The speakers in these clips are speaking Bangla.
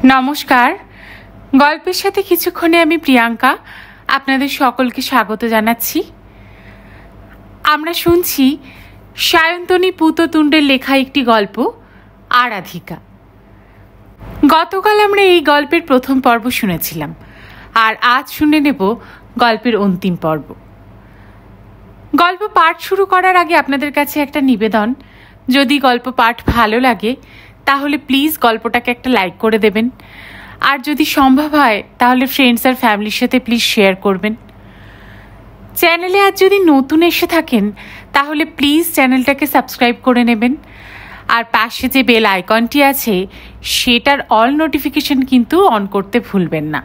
নমস্কার। গল্পের সাথে কিছুক্ষণে আমি প্রিয়াঙ্কা আপনাদের সকলকে স্বাগত জানাচ্ছি। আমরা শুনছি সায়ন্তনী পুততুণ্ডের লেখা একটি গল্প, আরাধিকা। গতকাল আমরা এই গল্পের প্রথম পর্ব শুনেছিলাম, আর আজ শুনে নেব গল্পের অন্তিম পর্ব। গল্প পাঠ শুরু করার আগে আপনাদের কাছে একটা নিবেদন, যদি গল্প পাঠ ভালো লাগে তাহলে প্লিজ গল্পটাকে একটা লাইক করে দেবেন, আর যদি সম্ভব হয় তাহলে ফ্রেন্ডস আর ফ্যামিলির সাথে প্লিজ শেয়ার করবেন। চ্যানেলে আজ যদি নতুন এসে থাকেন তাহলে প্লিজ চ্যানেলটাকে সাবস্ক্রাইব করে নেবেন, আর পাশে যে বেল আইকনটি আছে সেটার অল নোটিফিকেশন কিন্তু অন করতে ভুলবেন না।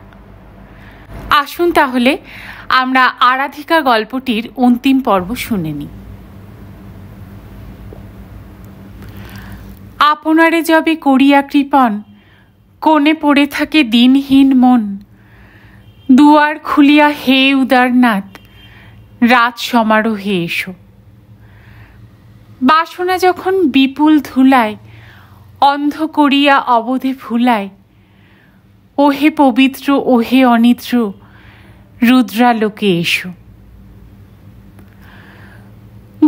আসুন তাহলে আমরা আরাধিকা গল্পটির অন্তিম পর্ব শুনে নিই। আপনারে যবে করিয়া কৃপণ, কোণে পড়ে থাকে দিনহীন মন, দুয়ার খুলিয়া হে উদারনাথ, রাত সমারোহে এসো। বাসনা যখন বিপুল ধুলায়, অন্ধ করিয়া অবধে ভুলায়, ওহে পবিত্র ওহে অনিদ্র, রুদ্রালোকে এসো।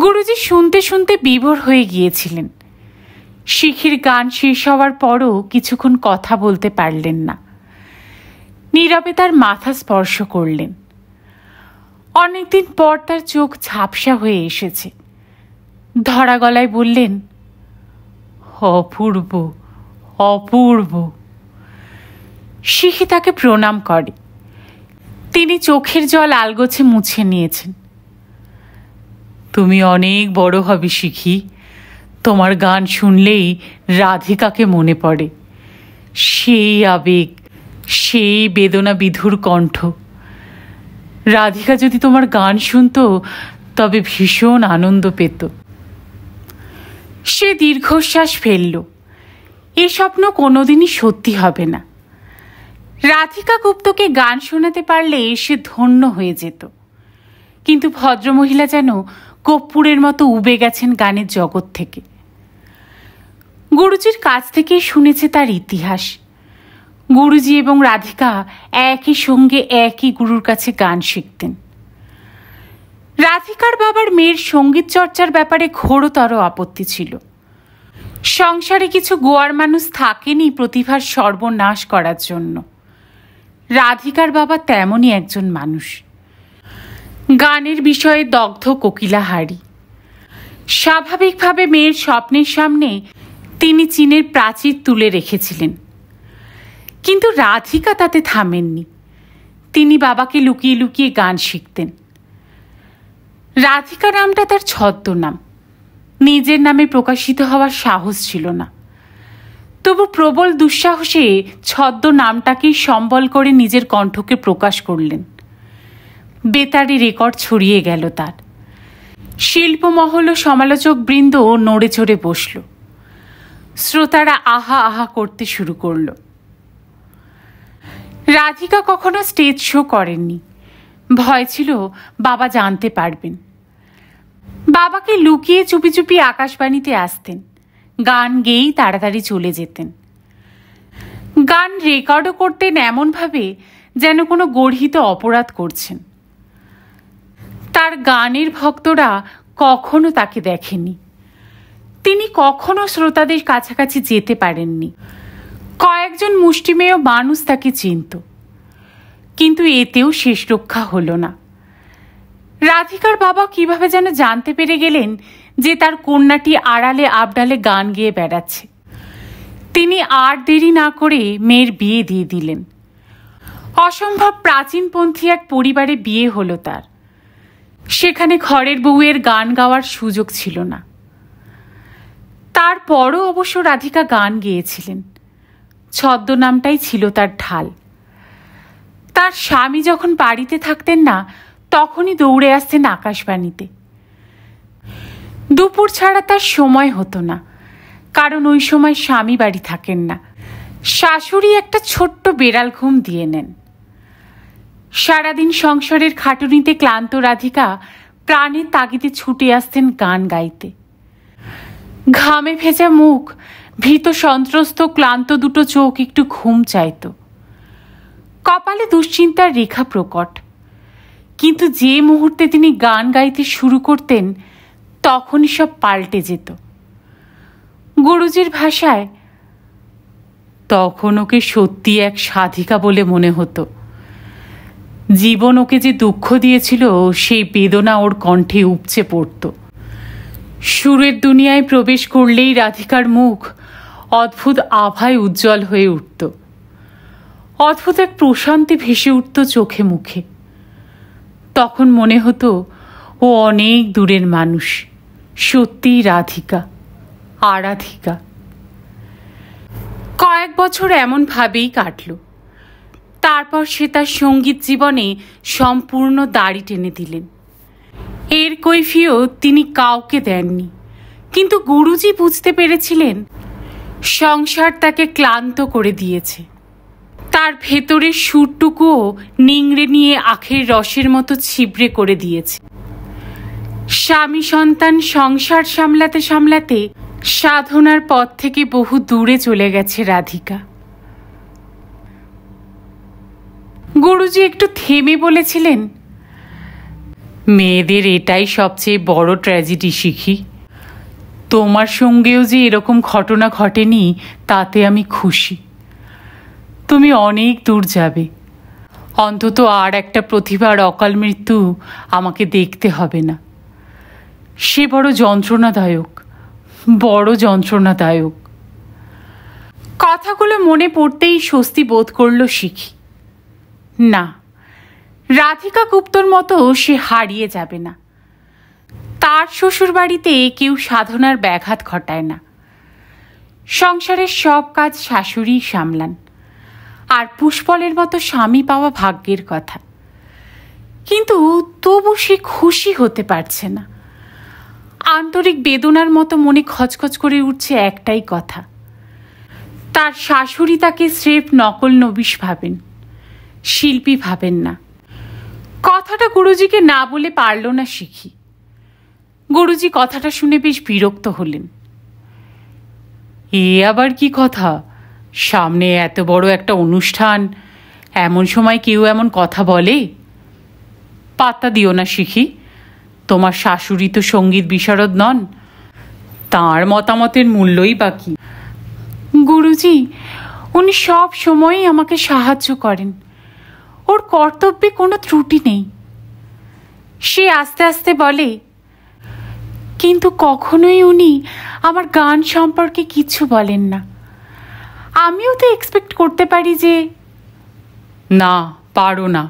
গুরুজি শুনতে শুনতে বিভোর হয়ে গিয়েছিলেন। শিখির গান শেষ হওয়ার পরও কিছুক্ষণ কথা বলতে পারলেন না। নীরবে তার মাথা স্পর্শ করলেন। অনেকদিন পর তার চোখ ঝাপসা হয়ে এসেছে। ধরা গলায় বললেন, অপূর্ব অপূর্ব। শিখি তাকে প্রণাম করে। তিনি চোখের জল আলগোছে মুছে নিয়েছেন। তুমি অনেক বড় হবে শিখি, তোমার গান শুনলেই রাধিকাকে মনে পড়ে। সেই আবেগ, সেই বেদনা বিধুর কণ্ঠ। রাধিকা যদি তোমার গান শুনত তবে ভীষণ আনন্দ পেত। সে দীর্ঘশ্বাস ফেলল। এ স্বপ্ন কোনোদিনই সত্যি হবে না। রাধিকা গুপ্তকে গান শোনাতে পারলে সে ধন্য হয়ে যেত, কিন্তু ভদ্রমহিলা যেন কর্পূরের মতো উবে গেছেন গানের জগৎ থেকে। গুরুজির কাছ থেকেই শুনেছে তার ইতিহাস। গুরুজি এবং রাধিকা একই সঙ্গে একই গুরুর কাছে গান শিখতেন। রাধিকার বাবার মেয়ের সঙ্গীত চর্চার ব্যাপারে ঘোরতর আপত্তি ছিল। সংসারে কিছু গোয়ার মানুষ থাকেনি প্রতিভার সর্বনাশ করার জন্য। রাধিকার বাবা তেমনই একজন মানুষ। গানের বিষয়ে দগ্ধ কোকিলাহারি। স্বাভাবিকভাবে মেয়ের স্বপ্নের সামনে তিনি চীনের প্রাচীর তুলে রেখেছিলেন, কিন্তু রাধিকা তাতে থামেননি। তিনি বাবাকে লুকিয়ে লুকিয়ে গান শিখতেন। রাধিকা নামটা তার ছদ্মনাম। নিজের নামে প্রকাশিত হওয়ার সাহস ছিল না, তবু প্রবল দুঃসাহসে ছদ্ম নামটাকেই সম্বল করে নিজের কণ্ঠকে প্রকাশ করলেন। বেতারে রেকর্ড ছড়িয়ে গেল তার। শিল্পমহল ও সমালোচক বৃন্দ নড়ে চড়ে বসল। শ্রোতারা আহা আহা করতে শুরু করল। রাধিকা কখনো স্টেজ শো করেননি। ভয় ছিল বাবা জানতে পারবেন। বাবাকে লুকিয়ে চুপি চুপি আকাশবাণীতে আসতেন। গান গেয়েই তাড়াতাড়ি চলে যেতেন। গান রেকর্ডও করতেন এমনভাবে যেন কোনো গর্হিত অপরাধ করছেন। তার গানের ভক্তরা কখনো তাকে দেখেনি। তিনি কখনো শ্রোতাদের কাছাকাছি যেতে পারেননি। কয়েকজন মুষ্টিমেয় মানুষ তাকে চিনত, কিন্তু এতেও শেষ রক্ষা হলো না। রাধিকার বাবা কিভাবে যেন জানতে পেরে গেলেন যে তার কন্যাটি আড়ালে আবডালে গান গেয়ে বেড়াচ্ছে। তিনি আর দেরি না করে মেয়ের বিয়ে দিয়ে দিলেন। অসম্ভব প্রাচীনপন্থী এক পরিবারে বিয়ে হলো তার। সেখানে ঘরের বউয়ের গান গাওয়ার সুযোগ ছিল না। তারপরও অবশ্য রাধিকা গান গেয়েছিলেন। ছদ্মনামটাই ছিল তার ঢাল। তার স্বামী যখন বাড়িতে থাকতেন না তখনই দৌড়ে আসতেন আকাশবাণীতে। দুপুর ছাড়া তার সময় হতো না, কারণ ওই সময় স্বামী বাড়ি থাকেন না। শাশুড়ি একটা ছোট্ট বেড়াল ঘুম দিয়ে নেন। সারাদিন সংসারের খাটুনিতে ক্লান্ত রাধিকা প্রাণের তাগিদে ছুটে আসতেন গান গাইতে। ঘামে ভেজা মুখ, ভীত সন্ত্রস্ত ক্লান্ত দুটো চোখ একটু ঘুম চাইত। কপালে দুশ্চিন্তার রেখা প্রকট, কিন্তু যে মুহূর্তে তিনি গান গাইতে শুরু করতেন তখনই সব পাল্টে যেত। গুরুজির ভাষায়, তখন ওকে সত্যি এক সাধিকা বলে মনে হতো। জীবন ওকে যে দুঃখ দিয়েছিল সেই বেদনা ওর কণ্ঠে উপচে পড়ত। সুরের দুনিয়ায় প্রবেশ করলেই রাধিকার মুখ অদ্ভুত আভায় উজ্জ্বল হয়ে উঠত। অদ্ভুত এক প্রশান্তি ভেসে উঠত চোখে মুখে। তখন মনে হতো ও অনেক দূরের মানুষ, সত্যিই রাধিকা, আরাধিকা। কয়েক বছর এমনভাবেই কাটল। তারপর সে তার সঙ্গীত জীবনে সম্পূর্ণ দাড়ি টেনে দিলেন। এর কৈফিয়ত তিনি কাউকে দেননি, কিন্তু গুরুজি বুঝতে পেরেছিলেন সংসার তাকে ক্লান্ত করে দিয়েছে। তার ভেতরের সুরটুকুও নিংড়ে নিয়ে আখের রসের মতো ছিবড়ে করে দিয়েছে। স্বামী সন্তান সংসার সামলাতে সামলাতে সাধনার পথ থেকে বহু দূরে চলে গেছে রাধিকা। গুরুজি একটু থেমে বলেছিলেন, মেয়েদের এটাই সবচেয়ে বড় ট্র্যাজেডি শিখি। তোমার সঙ্গেও যে এরকম ঘটনা ঘটেনি তাতে আমি খুশি। তুমি অনেক দূর যাবে, অন্তত আর একটা প্রতিভার অকাল মৃত্যু আমাকে দেখতে হবে না। সে বড় যন্ত্রণাদায়ক, বড় যন্ত্রণাদায়ক। কথাগুলো মনে পড়তেই স্বস্তি বোধ করল শিখি। না, রাধিকা গুপ্তর মতো সে হারিয়ে যাবে না। তার শ্বশুর বাড়িতে কেউ সাধনার ব্যাঘাত ঘটায় না। সংসারের সব কাজ শাশুড়ি সামলান, আর পুষ্পলের মতো স্বামী পাওয়া ভাগ্যের কথা। কিন্তু তবু সে খুশি হতে পারছে না। আন্তরিক বেদনার মতো মনে খচখচ করে উঠছে একটাই কথা, তার শাশুড়ি তাকে স্রেফ নকল নবিশ ভাবেন, শিল্পী ভাবেন না। কথাটা গুরুজিকে না বলে পারল না শিখি। গুরুজি কথাটা শুনে বেশ বিরক্ত হলেন। এ আবার কি কথা? সামনে এত বড় একটা অনুষ্ঠান, এমন সময় কেউ এমন কথা বলে? পাত্তা দিও না শিখি। তোমার শাশুড়ি তো সঙ্গীত বিশারদ নন, তাঁর মতামতের মূল্যই বা কি? গুরুজি, উনি সব সময়ই আমাকে সাহায্য করেন, ওর কর্তব্যে কোনো ত্রুটি নেই। সে আস্তে আস্তে বলে, কিন্তু কখনোই উনি আমার গান সম্পর্কে কিছু বলেন না। আমিও তো এক্সপেক্ট করতে পারি যে। না, পারো না।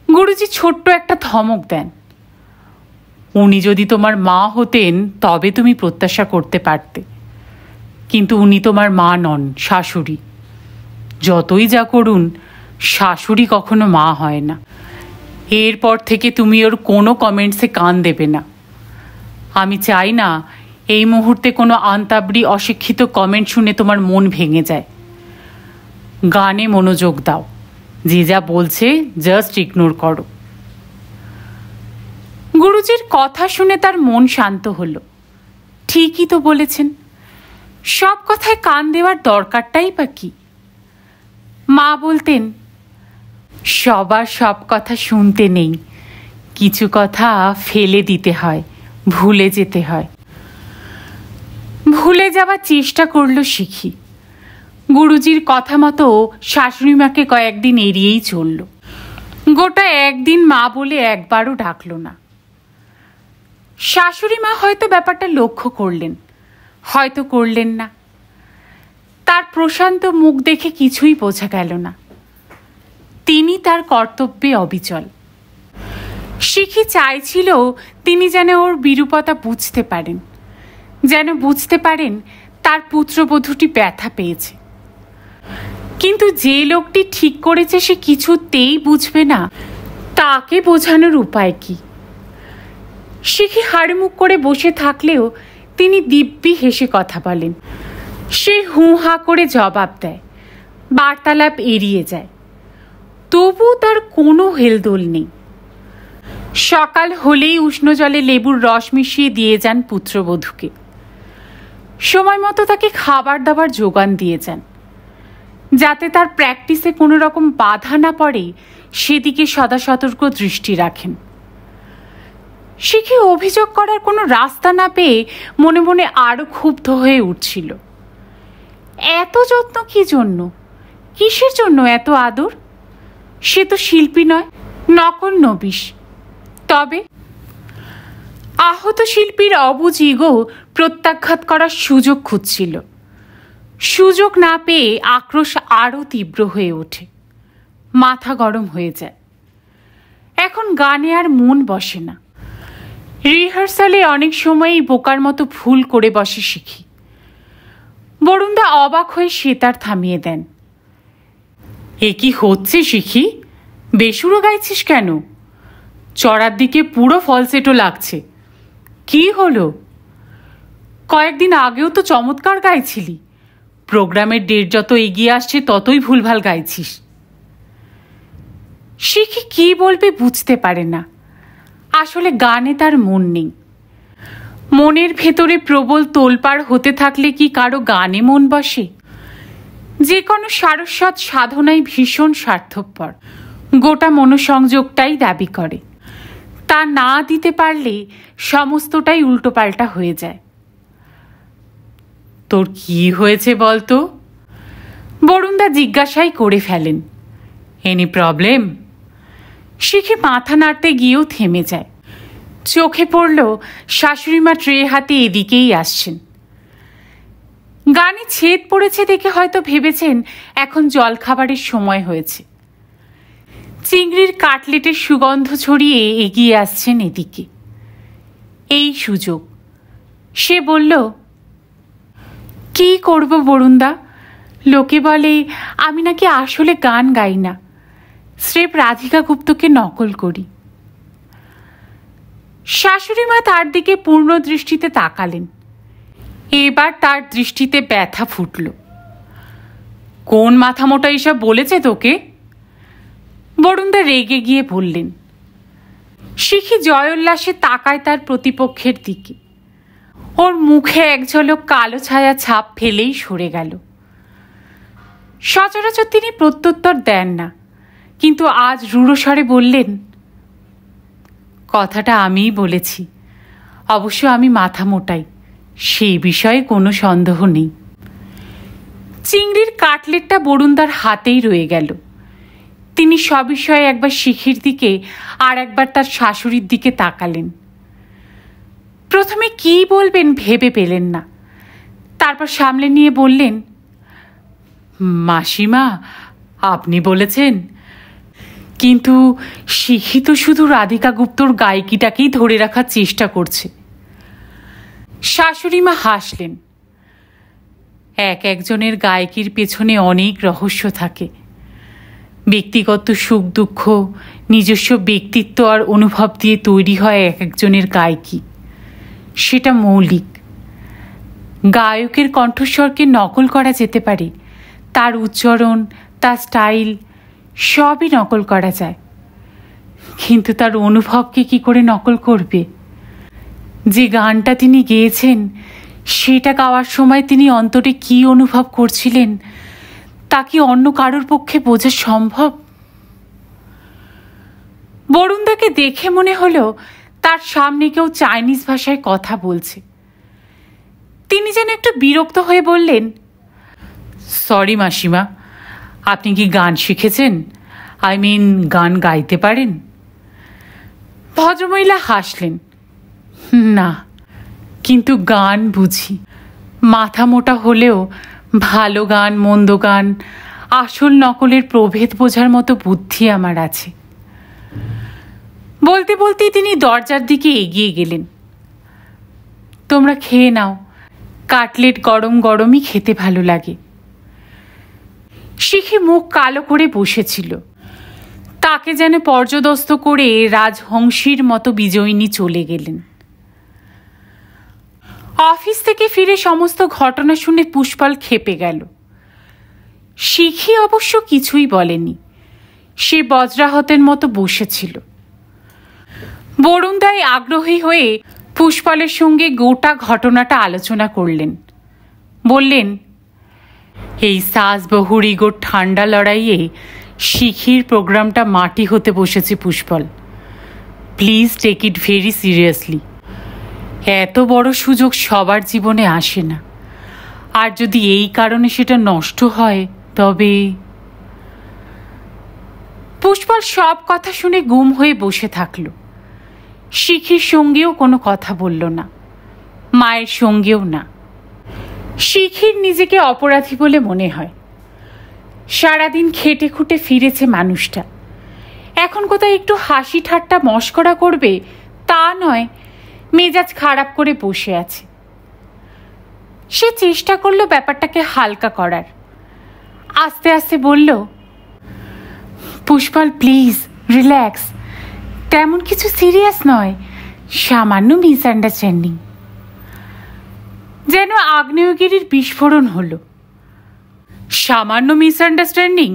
গুরুজি ছোট্ট একটা ধমক দেন। উনি যদি তোমার মা হতেন তবে তুমি প্রত্যাশা করতে পারতে, কিন্তু উনি তোমার মা নন, শাশুড়ি। যতই যা করুন, শাশুড়ি কখনো মা হয় না। এরপর থেকে তুমি ওর কোনো কমেন্টসে কান দেবে না। আমি চাই না এই মুহূর্তে কোনো আন্তাবড়ি অশিক্ষিত কমেন্ট শুনে তোমার মন ভেঙে যায়। গানে মনোযোগ দাও, যে যা বলছে জাস্ট ইগনোর করো। গুরুজির কথা শুনে তার মন শান্ত হলো। ঠিকই তো বলেছেন, সব কথায় কান দেওয়ার দরকারটাই বা কি? মা বলতেন, সবার সব কথা শুনতে নেই, কিছু কথা ফেলে দিতে হয়, ভুলে যেতে হয়। ভুলে যাওয়ার চেষ্টা করল শিখি। গুরুজির কথা মতো শাশুড়ি মাকে কয়েকদিন এড়িয়েই চলল। গোটা একদিন মা বলে একবারও ডাকল না। শাশুড়ি মা হয়তো ব্যাপারটা লক্ষ্য করলেন, হয়তো করলেন না। তার প্রশান্ত মুখ দেখে কিছুই বোঝা গেল না। তিনি তার কর্তব্যে অবিচল। শিখি চাইছিল তিনি যেন ওর বিরূপতা বুঝতে পারেন, যেন বুঝতে পারেন তার পুত্রবধূটি ব্যথা পেয়েছে। কিন্তু যে লোকটি ঠিক করেছে সে কিছুতেই বুঝবে না, তাকে বোঝানোর উপায় কি? শিখি হাড়মুখ করে বসে থাকলেও তিনি দিব্যি হেসে কথা বলেন। সে হু হা করে জবাব দেয়, বার্তালাপ এড়িয়ে যায়। তবু তার কোনো হেলদোল নেই। সকাল হলেই উষ্ণ জলে লেবুর রস মিশিয়ে দিয়ে যান পুত্রবধূকে। সময় মতো তাকে খাবার দাবার যোগান দিয়ে যান, যাতে তার প্র্যাকটিসে কোনো রকম বাধা না পড়ে সেদিকে সদা সতর্ক দৃষ্টি রাখেন। শিখি অভিযোগ করার কোনো রাস্তা না পেয়ে মনে মনে আরও ক্ষুব্ধ হয়ে উঠছিল। এত যত্ন কি জন্য, কিসের জন্য এত আদর? সে তো শিল্পী নয়, নকল নবিশ। তবে আহত শিল্পীর অবুঝ ইগো প্রত্যাঘাত করার সুযোগ খুঁজছিল। সুযোগ না পেয়ে আক্রোশ আরও তীব্র হয়ে ওঠে, মাথা গরম হয়ে যায়। এখন গানে আর মন বসে না। রিহার্সালে অনেক সময়ই বোকার মতো ভুল করে বসে শিখি। বরুণদা অবাক হয়ে সেতার থামিয়ে দেন। এ কি হচ্ছে শিখি? বেসুরো গাইছিস কেন? চড়ার দিকে পুরো ফলসেটও লাগছে। কি হলো? কয়েকদিন আগেও তো চমৎকার গাইছিলি। প্রোগ্রামের ডেট যত এগিয়ে আসছে ততই ভুলভাল গাইছিস। শিখি কি বলবে বুঝতে পারে না। আসলে গানে তার মন নেই। মনের ভেতরে প্রবল তোলপাড় হতে থাকলে কি কারো গানে মন বসে? যে কোনো সারস্বত সাধনাই ভীষণ স্বার্থপর, গোটা মনোসংযোগটাই দাবি করে। তা না দিতে পারলে সমস্তটাই উল্টোপাল্টা হয়ে যায়। তোর কি হয়েছে বলতো? বরুণদা জিজ্ঞাসাই করে ফেলেন। Any problem? শিখে মাথা নাড়তে গিয়েও থেমে যায়। চোখে পড়ল শাশুড়িমা ট্রে হাতে এদিকেই আসছেন। গানে ছেদ পড়েছে দেখে হয়তো ভেবেছেন এখন জলখাবারের সময় হয়েছে। চিংড়ির কাটলেটের সুগন্ধ ছড়িয়ে এগিয়ে আসছেন এদিকে। এই সুযোগ। সে বলল, কি করব বরুণদা? লোকে বলে আমি নাকি আসলে গান গাই না, স্রেফ রাধিকা গুপ্তকে নকল করি। শাশুড়িমা তার দিকে পূর্ণ দৃষ্টিতে তাকালেন। এবার তার দৃষ্টিতে ব্যথা ফুটল। কোন মাথা মোটা এসব বলেছে তোকে? বরুণদা রেগে গিয়ে বললেন। শিখি জয়োল্লাসে তাকায় তার প্রতিপক্ষের দিকে। ওর মুখে এক ঝলক কালো ছায়া ছাপ ফেলেই সরে গেল। সচরাচর তিনি প্রত্যুত্তর দেন না, কিন্তু আজ রূঢ় স্বরে বললেন, কথাটা আমিই বলেছি। অবশ্য আমি মাথা মোটাই, সেই বিষয়ে কোনো সন্দেহ নেই। চিংড়ির কাটলেটটা বরুণদার হাতেই রয়ে গেল। তিনি সবিষয়ে একবার শিখির দিকে আর একবার তার শাশুড়ির দিকে তাকালেন। প্রথমে কি বলবেন ভেবে পেলেন না। তারপর সামলে নিয়ে বললেন, মাসিমা, আপনি বলেছেন, কিন্তু শিখি তো শুধু রাধিকা গুপ্তর গায়িকাটাকেই ধরে রাখার চেষ্টা করছে। শাশুড়িমা হাসলেন। এক একজনের গায়কির পেছনে অনেক রহস্য থাকে। ব্যক্তিগত সুখ দুঃখ, নিজস্ব ব্যক্তিত্ব আর অনুভব দিয়ে তৈরি হয় এক একজনের গায়কি। সেটা মৌলিক। গায়কের কণ্ঠস্বরকে নকল করা যেতে পারে, তার উচ্চারণ, তার স্টাইল সবই নকল করা যায়, কিন্তু তার অনুভবকে কি করে নকল করবে? যে গানটা তিনি গেয়েছেন সেটা গাওয়ার সময় তিনি অন্তরে কি অনুভব করছিলেন তা কি অন্য কারোর পক্ষে বোঝা সম্ভব? বরুণদাকে দেখে মনে হলো তার সামনে কেউ চাইনিজ ভাষায় কথা বলছে। তিনি যেন একটু বিরক্ত হয়ে বললেন, সরি মাসিমা, আপনি কি গান শিখেছেন? গান গাইতে পারেন? ভদ্রমহিলা হাসলেন। না, কিন্তু গান বুঝি। মাথা মোটা হলেও ভালো গান, মন্দ গান, আসল নকলের প্রভেদ বোঝার মতো বুদ্ধি আমার আছে। বলতে বলতেই তিনি দরজার দিকে এগিয়ে গেলেন। তোমরা খেয়ে নাও, কাটলেট গরম গরমই খেতে ভালো লাগে। শিখে মুখ কালো করে বসেছিল। তাকে যেন পর্যদস্ত করে রাজহংসীর মতো বিজয়িনী চলে গেলেন। অফিস থেকে ফিরে সমস্ত ঘটনা শুনে পুষ্পাল ক্ষেপে গেল। শিখি অবশ্য কিছুই বলেনি। সে বজ্রাহতের মতো বসেছিল। বরুণদাই আগ্রহী হয়ে পুষ্পালের সঙ্গে গোটা ঘটনাটা আলোচনা করলেন। বললেন, এই সাজবহুর ইগোর ঠান্ডা লড়াইয়ে শিখির প্রোগ্রামটা মাটি হতে বসেছে Pushpal. Please take it very seriously. এত বড় সুযোগ সবার জীবনে আসে না, আর যদি এই কারণে সেটা নষ্ট হয় তবে। পুষ্পল সব কথা শুনে গুম হয়ে বসে থাকল। শিখির সঙ্গেও কোনো কথা বলল না, মায়ের সঙ্গেও না। শিখির নিজেকে অপরাধী বলে মনে হয়। সারাদিন খেটে খুঁটে ফিরেছে মানুষটা, এখন কোথায় একটু হাসি ঠাট্টা মস্করা করবে তা নয়, মেজাজ খারাপ করে বসে আছে। সে চেষ্টা করলো ব্যাপারটাকে হালকা করার। আস্তে আস্তে বলল, পুষ্পল প্লিজ রিল্যাক্স, তেমন কিছু সিরিয়াস নয়, সামান্য মিসআন্ডারস্ট্যান্ডিং। যেন আগ্নেয়গিরির বিস্ফোরণ হলো। সামান্য মিসআন্ডারস্ট্যান্ডিং?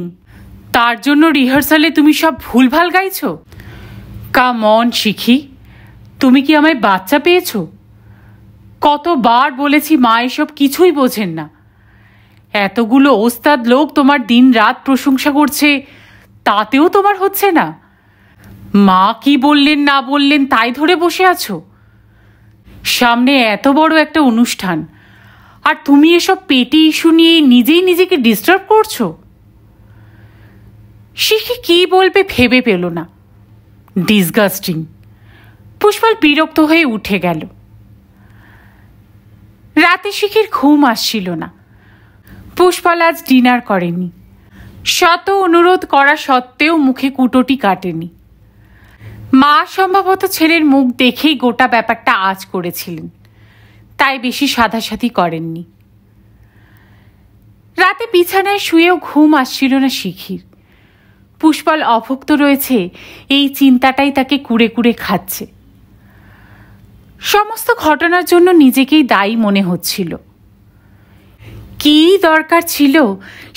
তার জন্য রিহার্সালে তুমি সব ভুলভাল গাইছো? কাম অন শিখি, তুমি কি আমায় বাচ্চা পেয়েছো? কতবার বলেছি মা এসব কিছুই বোঝেন না। এতগুলো ওস্তাদ লোক তোমার দিন রাত প্রশংসা করছে, তাতেও তোমার হচ্ছে না। মা কি বললেন না বললেন তাই ধরে বসে আছো। সামনে এত বড় একটা অনুষ্ঠান, আর তুমি এসব পেটি ইস্যু নিয়ে নিজেই নিজেকে ডিস্টার্ব করছো। শিখি কি বলবে ভেবে পেল না। ডিসগাস্টিং। পুষ্পল বিরক্ত হয়ে উঠে গেল। রাতে শিখির ঘুম আসছিল না। পুষ্পল আজ ডিনার করেনি। শত অনুরোধ করা সত্ত্বেও মুখে কুটোটি কাটেনি। মা সম্ভবত ছেলের মুখ দেখেই গোটা ব্যাপারটা আজ করেছিলেন, তাই বেশি সাধাসাধি করেননি। রাতে বিছানায় শুয়েও ঘুম আসছিল না শিখির। পুষ্পল অভুক্ত রয়েছে এই চিন্তাটাই তাকে কুড়ে কুড়ে খাচ্ছে। সমস্ত ঘটনার জন্য নিজেকেই দায়ী মনে হচ্ছিল। কি দরকার ছিল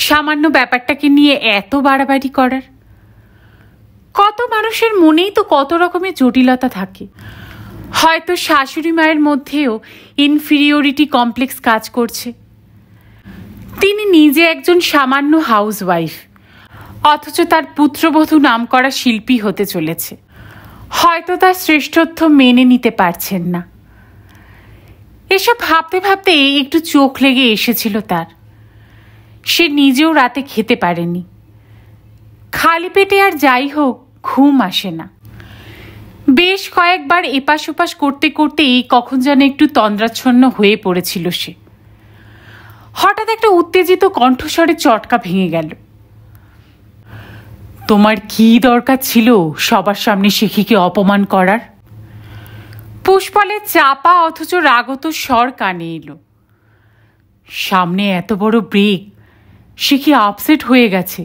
সামান্য ব্যাপারটাকে নিয়ে এত বাড়াবাড়ি করার? কত মানুষের মনেই তো কত রকমের জটিলতা থাকে। হয়তো শাশুড়ি মায়ের মধ্যেও ইনফিরিয়রিটি কমপ্লেক্স কাজ করছে। তিনি নিজে একজন সামান্য হাউসওয়াইফ, অথচ তার পুত্রবধূ নাম করা শিল্পী হতে চলেছে। হয়তো তার শ্রেষ্ঠত্ব মেনে নিতে পারছেন না। এসব ভাবতে ভাবতে একটু চোখ লেগে এসেছিল তার। সে নিজেও রাতে খেতে পারেনি। খালি পেটে আর যাই হোক ঘুম আসে না। বেশ কয়েকবার এপাশ ওপাশ করতে করতেই কখন যেন একটু তন্দ্রাচ্ছন্ন হয়ে পড়েছিল সে। হঠাৎ একটা উত্তেজিত কণ্ঠস্বরে চটকা ভেঙে গেল। তোমার কি দরকার ছিল সবার সামনে শিখিকে অপমান করার? পুষ্পলের চাপা অথচ রাগত স্বর কানে এলো। সামনে এত বড় ব্রেক, শিখি আপসেট হয়ে গেছে।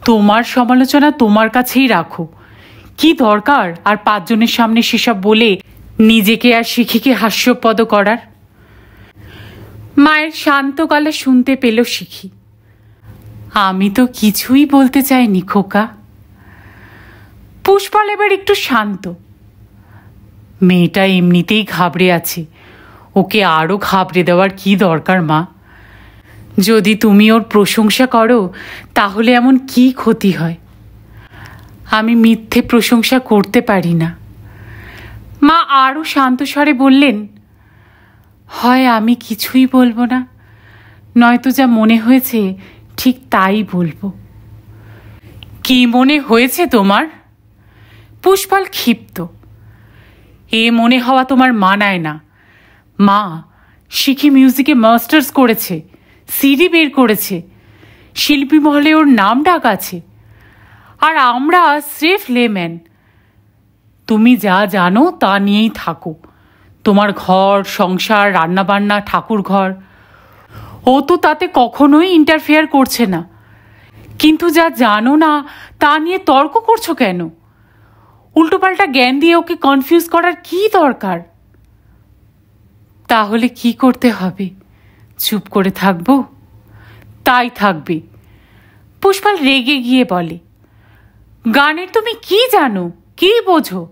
তোমার সমালোচনা তোমার কাছেই রাখো। কি দরকার আর পাঁচজনের সামনে সেসব বলে নিজেকে আর শিখিকে হাস্যপদ করার? মায়ের শান্ত গলা শুনতে পেল শিখি। আমি তো কিছুই বলতে চাইনি খোকা। পুষ্পল এবার একটু শান্ত। মেয়েটা এমনিতেই ঘাবড়ে আছে, ওকে আরও ঘাবড়ে দেওয়ার কি দরকার মা? যদি তুমি ওর প্রশংসা করো তাহলে এমন কি ক্ষতি হয়? আমি মিথ্যে প্রশংসা করতে পারি না। মা আরও শান্ত স্বরে বললেন, হয় আমি কিছুই বলবো না, নয়তো যা মনে হয়েছে ঠিক তাই বলবো। কি মনে হয়েছে তোমার? পুষ্পল ক্ষিপ্ত। এ মনে হওয়া তোমার মানায় না মা। শিখি মিউজিকে মাস্টার্স করেছে, সিডি বের করেছে, শিল্পী মহলে ওর নাম ডাক আছে, আর আমরা স্রেফ লেম্যান। তুমি যা জানো তা নিয়েই থাকো। তোমার ঘর সংসার রান্নাবান্না ঠাকুর ঘর, ও তো তাতে কখনোই ইন্টারফেয়ার করছে না। কিন্তু যা জানো না তা নিয়ে তর্ক করছো কেন? উল্টোপাল্টা জ্ঞান দিয়ে ওকে কনফিউজ করার কি দরকার? তাহলে কি করতে হবে? চুপ করে থাকবো? তাই থাকবে। পুষ্পল রেগে গিয়ে বলে, গানের তুমি কি জানো, কি বোঝো?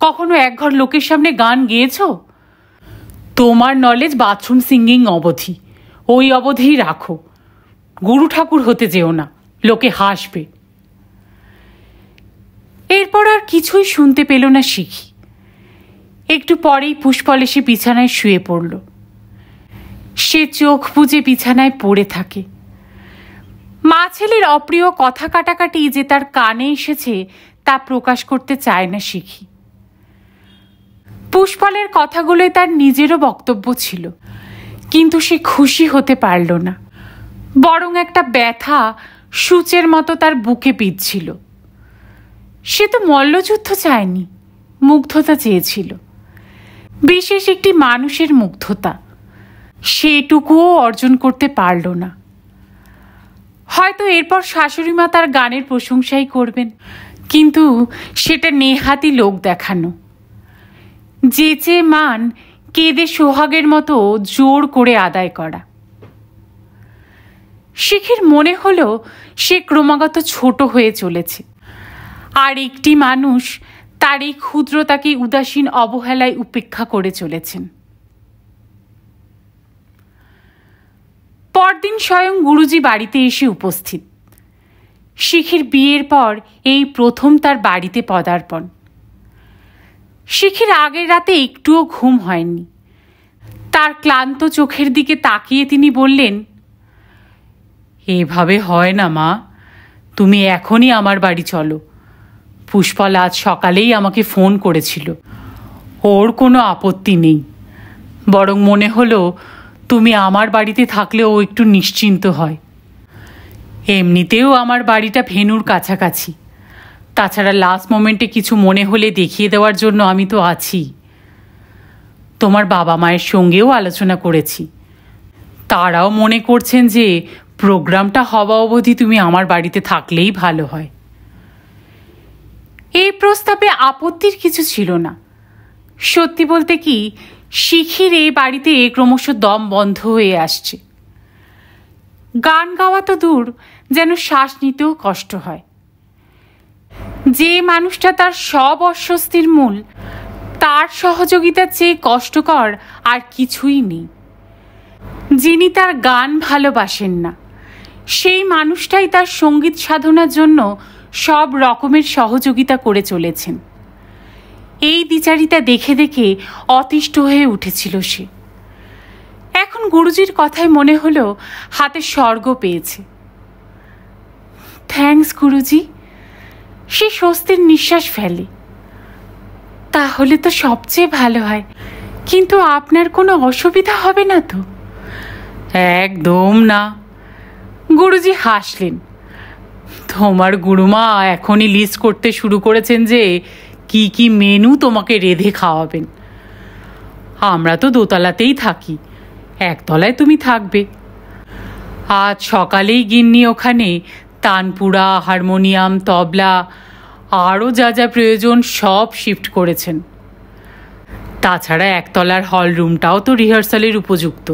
কখনো একঘর লোকের সামনে গান গেয়েছো? তোমার নলেজ বাথরুম সিঙ্গিং অবধি, ওই অবধিই রাখো, গুরু ঠাকুর হতে যেও না, লোকে হাসবে। এরপর আর কিছুই শুনতে পেল না শিখি। একটু পরেই পুষ্পল এসে বিছানায় শুয়ে পড়ল। সে চোখ বুজে বিছানায় পড়ে থাকে। মা ছেলের অপ্রিয় কথা কাটাকাটি যে তার কানে এসেছে তা প্রকাশ করতে চায় না শিখি। পুষ্পলের কথাগুলোই তার নিজেরও বক্তব্য ছিল, কিন্তু সে খুশি হতে পারল না, বরং একটা ব্যথা সূচের মতো তার বুকে বিঁধছিল। সে তো মল্লযুদ্ধ চায়নি, মুগ্ধতা চেয়েছিল, বিশেষ একটি মানুষের মুগ্ধতা। সেটুকুও অর্জন করতে পারল না। হয়তো এরপর শাশুড়ি মা তার গানের প্রশংসাই করবেন, কিন্তু সেটা নেহাতি লোক দেখানো, যেচে মান কেঁদে সোহাগের মতো জোর করে আদায় করা। শিখির মনে হলো সে ক্রমাগত ছোট হয়ে চলেছে, আর একটি মানুষ তার এই ক্ষুদ্রতাকে উদাসীন অবহেলায় উপেক্ষা করে চলেছেন। পরদিন স্বয়ং গুরুজি বাড়িতে এসে উপস্থিত। শিখির বিয়ের পর এই প্রথম তার বাড়িতে পদার্পণ। শিখির আগের রাতে একটুও ঘুম হয়নি। তার ক্লান্ত চোখের দিকে তাকিয়ে তিনি বললেন, এভাবে হয় না মা, তুমি এখনই আমার বাড়ি চলো। পুষ্পল আজ সকালেই আমাকে ফোন করেছিল, ওর কোনো আপত্তি নেই, বরং মনে হলো তুমি আমার বাড়িতে থাকলে ও একটু নিশ্চিন্ত হয়। এমনিতেও আমার বাড়িটা ভেনুর কাছাকাছি, তাছাড়া লাস্ট মোমেন্টে কিছু মনে হলে দেখিয়ে দেওয়ার জন্য আমি তো আছি। তোমার বাবা মায়ের সঙ্গেও আলোচনা করেছি, তারাও মনে করছেন যে প্রোগ্রামটা হওয়া অবধি তুমি আমার বাড়িতে থাকলেই ভালো হয়। এই প্রস্তাবে আপত্তির কিছু ছিল না। সত্যি বলতে কি, শিখির এই বাড়িতে ক্রমশ দম বন্ধ হয়ে আসছে। গান গাওয়া তো দূর, যেন শ্বাস নিতেও কষ্ট হয়। যে মানুষটা তার সব অস্বস্তির মূল, তার সহযোগিতার চেয়ে কষ্টকর আর কিছুই নেই। যিনি তার গান ভালোবাসেন না, সেই মানুষটাই তার সঙ্গীত সাধনার জন্য সব রকমের সহযোগিতা করে চলেছেন। এই দ্বিচারিতা দেখে দেখে অতিষ্ঠ হয়ে উঠেছিল সে। এখন গুরুজির কথায় মনে হলো হাতে স্বর্গ পেয়েছে। থ্যাঙ্কস গুরুজি, সে স্বস্তির নিঃশ্বাস ফেলে। তাহলে তো সবচেয়ে ভালো হয়, কিন্তু আপনার কোনো অসুবিধা হবে না তো? একদম না, গুরুজি হাসলেন। তোমার গুরুমা এখনই লিস্ট করতে শুরু করেছেন যে কি কি মেনু তোমাকে রেঁধে খাওয়াবেন। আমরা তো দোতলাতেই থাকি, একতলায় তুমি থাকবে। আজ সকালেই গিন্নি ওখানে তানপুরা, হারমোনিয়াম, তবলা আরও যা যা প্রয়োজন সব শিফট করেছেন। তাছাড়া একতলার হল রুমটাও তো রিহার্সালের উপযুক্ত,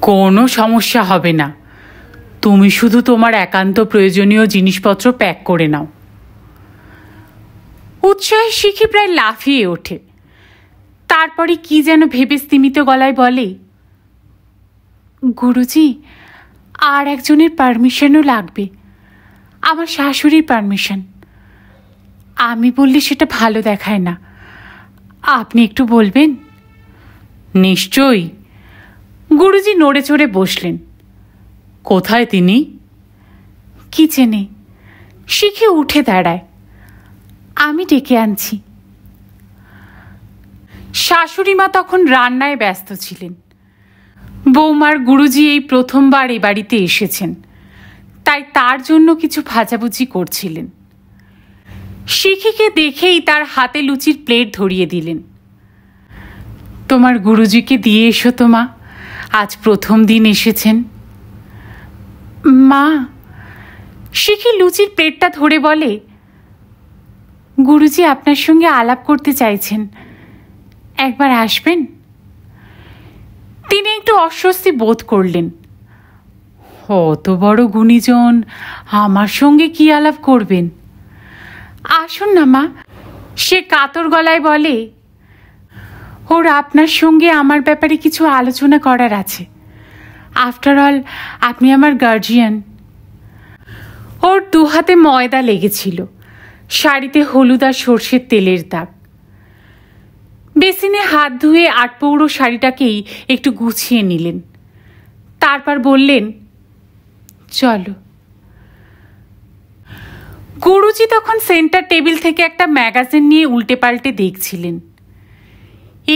কোনো সমস্যা হবে না। তুমি শুধু তোমার একান্ত প্রয়োজনীয় জিনিসপত্র প্যাক করে নাও। উৎসাহে শিখি প্রায় লাফিয়ে ওঠে। তারপরে কি যেন ভেবে স্তিমিত গলায় বলে, গুরুজি, আর একজনের পারমিশনও লাগবে, আমার শাশুড়ির পারমিশন। আমি বললে সেটা ভালো দেখায় না, আপনি একটু বলবেন? নিশ্চয়ই। গুরুজি নড়ে চড়ে বসলেন। কোথায় তিনি? কিচেনে। শিখে উঠে দাঁড়ায়। আমি ডেকে আনছি। শাশুড়ি মা তখন রান্নায় ব্যস্ত ছিলেন। বৌমার গুরুজি এই প্রথমবার এ বাড়িতে এসেছেন, তাই তার জন্য কিছু ভাজাভুজি করছিলেন। শিখিকে দেখেই তার হাতে লুচির প্লেট ধরিয়ে দিলেন। তোমার গুরুজিকে দিয়ে এসো তো মা, আজ প্রথম দিন এসেছেন। মা, শিখি লুচির প্লেটটা ধরে বলে, গুরুজি আপনার সঙ্গে আলাপ করতে চাইছেন, একবার আসবেন? তিনি একটু অস্বস্তি বোধ করলেন। অত বড় গুণীজন আমার সঙ্গে কি আলাপ করবেন? আসুন না মা, সে কাতর গলায় বলে, ওর আপনার সঙ্গে আমার ব্যাপারে কিছু আলোচনা করার আছে। আফটার অল আপনি আমার গার্জিয়ান। ওর দু হাতে ময়দা লেগেছিল, শাড়িতে হলুদ আর সর্ষের তেলের দাগ। বেসিনে হাত ধুয়ে আটপৌড়ো শাড়িটাকেই একটু গুছিয়ে নিলেন, তারপর বললেন, চলো। গুরুজি তখন সেন্টার টেবিল থেকে একটা ম্যাগাজিন নিয়ে উল্টে পাল্টে দেখছিলেন।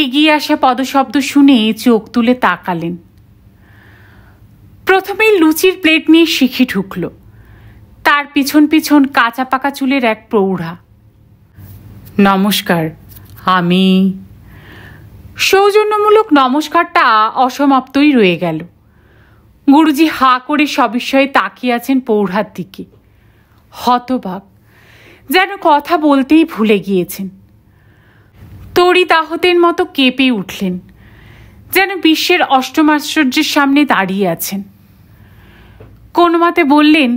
এগিয়ে আসা পদশব্দ শুনে চোখ তুলে তাকালেন। প্রথমেই লুচির প্লেট নিয়ে শিখি ঢুকল, তার পিছন পিছন কাঁচা পাকা চুলের এক প্রৌঢ়া। নমস্কার, আমি। সৌজন্যমূলক নমস্কারটা অসমাপ্তই রয়ে গেল। গুরুজি হাঁ করে সবিস্ময়ে তাকিয়ে আছেন প্রৌঢ়ার দিকে, হতবাক, যেন কথা বলতেই ভুলে গিয়েছেন। তড়িতাহতের মতো কেঁপে উঠলেন, যেন বিশ্বের অষ্টমাশ্চর্যের সামনে দাঁড়িয়ে আছেন। কোনো মতে বললেন,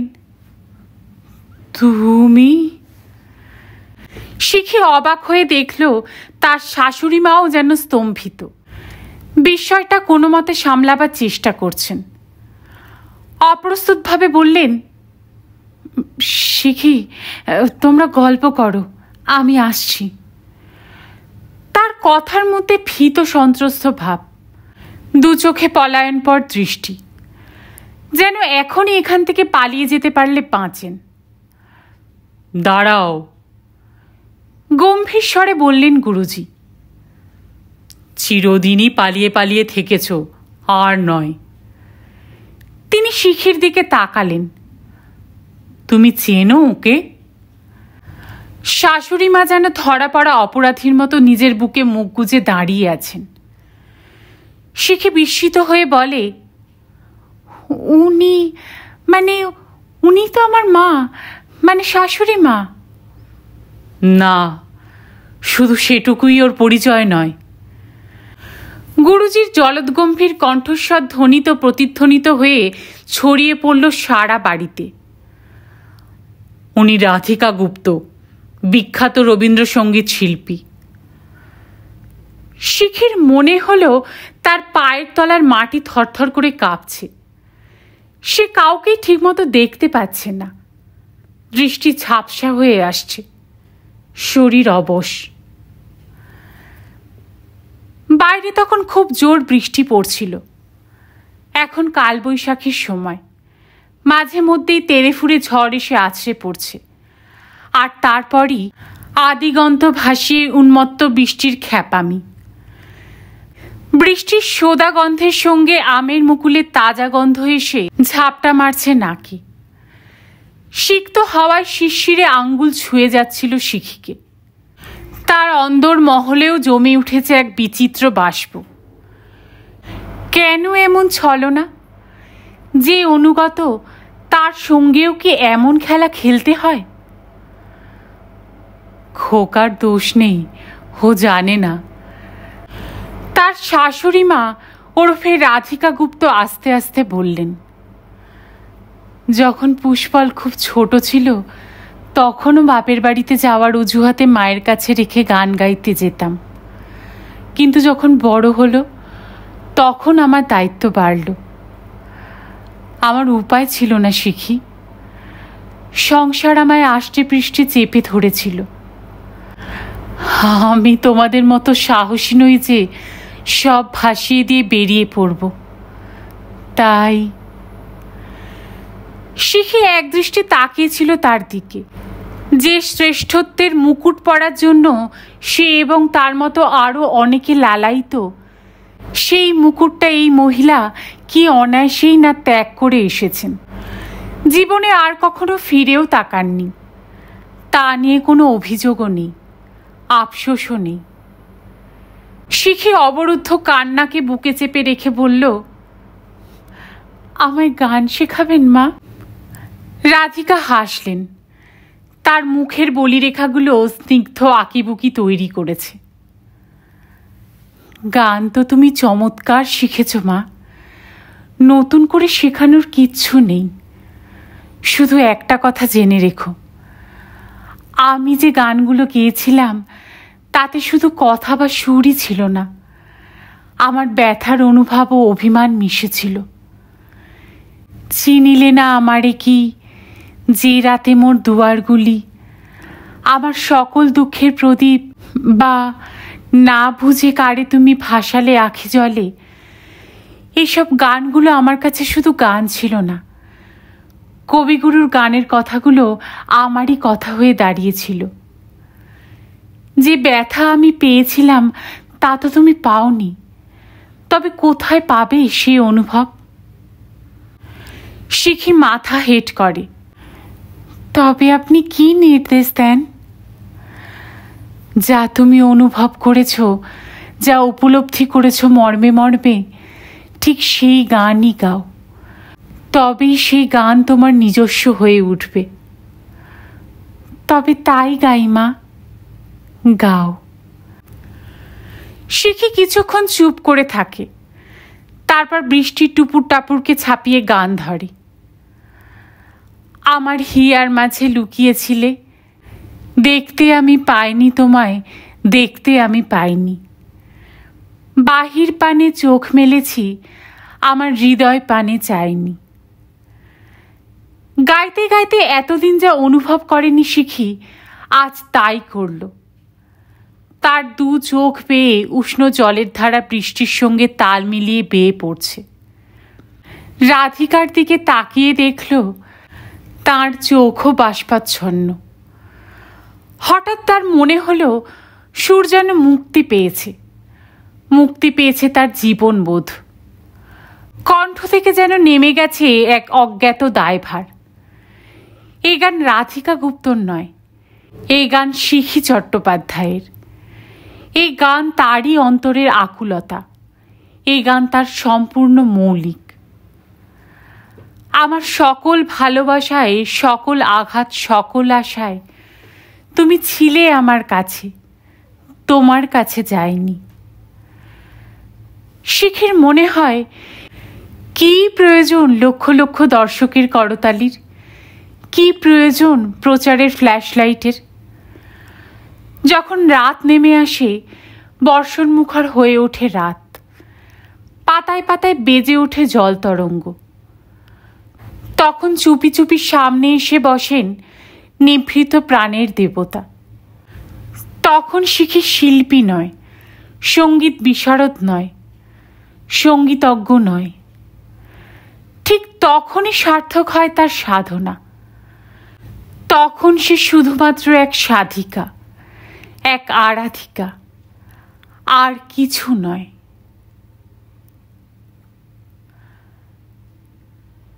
তুমি? শিখে অবাক হয়ে দেখল তার শাশুড়ি মাও যেন স্তম্ভিত, বিস্ময়টা কোনো মতে সামলাবার চেষ্টা করছেন। অপ্রস্তুতভাবে বললেন, শিখি, তোমরা গল্প করো, আমি আসছি। তার কথার মধ্যে ভীত সন্ত্রস্ত ভাব, দু চোখে পলায়নপর দৃষ্টি, যেন এখনই এখান থেকে পালিয়ে যেতে পারলে বাঁচেন। দাঁড়াও, গম্ভীর স্বরে বললেন গুরুজি। চিরদিনই পালিয়ে পালিয়ে থেকেছ, আর নয়। তিনি শিখির দিকে তাকালেন। তুমি চেনো ওকে? শাশুড়ি মা যেন ধরা পড়া অপরাধীর মতো নিজের বুকে মুখ গুজে দাঁড়িয়ে আছেন। শিখে বিস্মিত হয়ে বলে, উনি তো আমার মা, মানে শাশুড়ি মা। না, শুধু সেটুকুই ওর পরিচয় নয়। গুরুজির জলদগম্ভীর কণ্ঠস্বর ধ্বনিত প্রতিধ্বনিত হয়ে ছড়িয়ে পড়ল সারা বাড়িতে। উনি রাধিকা গুপ্ত, বিখ্যাত রবীন্দ্রসঙ্গীত শিল্পী। শিখির মনে হলো তার পায়ের তলার মাটি থরথর করে কাঁপছে। সে কাউকেই ঠিকমতো দেখতে পাচ্ছে না, দৃষ্টি ঝাপসা হয়ে আসছে, শরীর অবশ। বাইরে তখন খুব জোর বৃষ্টি পড়ছিল। এখন কালবৈশাখীর সময়, মাঝে মধ্যেই তেড়েফুঁড়ে ঝড় এসে আছড়ে পড়ছে, আর তারপরই আদিগন্ত ভাসিয়ে উন্মত্ত বৃষ্টির খ্যাপামি। বৃষ্টির সোদা গন্ধের সঙ্গে আমের মুকুলের তাজা গন্ধ এসে ঝাপটা মারছে নাকি। সিক্ত হাওয়ায় শিরশিরে আঙ্গুল ছুঁয়ে যাচ্ছিল শিখিকে। তার অন্দর মহলেও জমে উঠেছে এক বিচিত্র বাষ্প। কেন এমন ছলনা? যে অনুগত, তার সঙ্গেও কি এমন খেলা খেলতে হয়? খোকার দোষ নেই, ও জানে না। তার শাশুড়ি মা ওরফে রাধিকা গুপ্ত আস্তে আস্তে বললেন, যখন পুষ্পল খুব ছোট ছিল তখনও বাপের বাড়িতে যাওয়ার অজুহাতে মায়ের কাছে রেখে গান গাইতে যেতাম, কিন্তু যখন বড় হলো তখন আমার দায়িত্ব বাড়ল। আমার উপায় ছিল না শিখি। সংসার আমায় আষ্টে পৃষ্ঠে চেপে ধরেছিল। আমি তোমাদের মতো সাহসী নই যে সব ভাসিয়ে দিয়ে বেরিয়ে পড়ব। তাই শিখি একদৃষ্টি তাকিয়েছিল তার দিকে। যে শ্রেষ্ঠত্বের মুকুট পরার জন্য সে এবং তার মতো আরও অনেকে লালায়িত, সেই মুকুটটা এই মহিলা কি অনায়াসেই না ত্যাগ করে এসেছেন। জীবনে আর কখনো ফিরেও তাকাননি। তা নিয়ে কোনো অভিযোগও নেই, আফসোসও নেই। শিখে অবরুদ্ধ কান্নাকে বুকে চেপে রেখে বলল, আমায় গান শেখাবেন মা? রাধিকা হাসলেন। তার মুখের বলিরেখাগুলো স্নিগ্ধ আঁকিবুকি তৈরি করেছে। গান তো তুমি চমৎকার শিখেছ মা, নতুন করে শেখানোর কিচ্ছু নেই। শুধু একটা কথা জেনে রেখো, আমি যে গানগুলো গেয়েছিলাম তাতে শুধু কথা বা সুরই ছিল না, আমার ব্যথার অনুভব ও অভিমান মিশেছিল। চিনিলে না আমারে কি, যে রাতে মোর দুয়ারগুলি আমার সকল দুঃখের প্রদীপ, বা না বুঝে কারে তুমি ভাসালে আখি জলে। এইসব গানগুলো আমার কাছে শুধু গান ছিল না, কবিগুরুর গানের কথাগুলো আমারই কথা হয়ে দাঁড়িয়েছিল। যে ব্যথা আমি পেয়েছিলাম তা তো তুমি পাওনি, তবে কোথায় পাবে সেই অনুভব? শিখি মাথা হেঁট করে। তবে আপনি কি নির্দেশ দেন? যা তুমি অনুভব করেছ, যা উপলব্ধি করেছ মর্মে মর্মে, ঠিক সেই গানই গাও। তবেই সেই গান তোমার নিজস্ব হয়ে উঠবে। তবে তাই গাই মা, গাও। শিখি কিছুক্ষণ চুপ করে থাকে, তারপর বৃষ্টির টুপুর টাপুরকে ছাপিয়ে গান ধরে। আমার হিয়ার মাঝে লুকিয়েছিলে, দেখতে আমি পাইনি তোমায়, দেখতে আমি পাইনি। বাহির পানে চোখ মেলেছি, আমার হৃদয় পানে চাইনি। গাইতে গাইতে এতদিন যা অনুভব করেনি শিখি, আজ তাই করল। তার দু চোখ বেয়ে উষ্ণ জলের ধারা বৃষ্টির সঙ্গে তাল মিলিয়ে বেয়ে পড়ছে। রাধিকার দিকে তাকিয়ে দেখল তার চোখও বাষ্পাচ্ছন্ন। হঠাৎ তার মনে হলো সুর যেন মুক্তি পেয়েছে, মুক্তি পেয়েছে তার জীবনবোধ। কণ্ঠ থেকে যেন নেমে গেছে এক অজ্ঞাত দায়ভার। এই গান রাধিকা গুপ্তর নয়, এই গান শিখি চট্টোপাধ্যায়ের। এই গান তারই অন্তরের আকুলতা, এই গান তার সম্পূর্ণ মৌলিক। আমার সকল ভালোবাসায়, সকল আঘাত, সকল আশায় তুমি ছিলে আমার কাছে, তোমার কাছে যাইনি। শিখির মনে হয় কি প্রয়োজন লক্ষ লক্ষ দর্শকের করতালির, কি প্রয়োজন প্রচারের ফ্ল্যাশ লাইটের। যখন রাত নেমে আসে, বর্ষণমুখর হয়ে ওঠে রাত, পাতায় পাতায় বেজে ওঠে জল তরঙ্গ, তখন চুপি চুপি সামনে এসে বসেন নিভৃত প্রাণের দেবতা। তখন শিখি শিল্পী নয়, সঙ্গীত বিশারদ নয়, সঙ্গীতজ্ঞ নয়। ঠিক তখনই সার্থক হয় তার সাধনা। তখন সে শুধুমাত্র এক সাধিকা, এক আরাধিকা, আর কিছু নয়।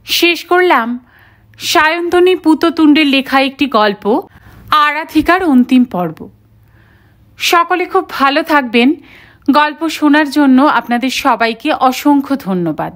শেষ করলাম সায়ন্তনী পুততুণ্ডের লেখা একটি গল্প, আরাধিকার অন্তিম পর্ব। সকলে খুব ভালো থাকবেন। গল্প শোনার জন্য আপনাদের সবাইকে অসংখ্য ধন্যবাদ।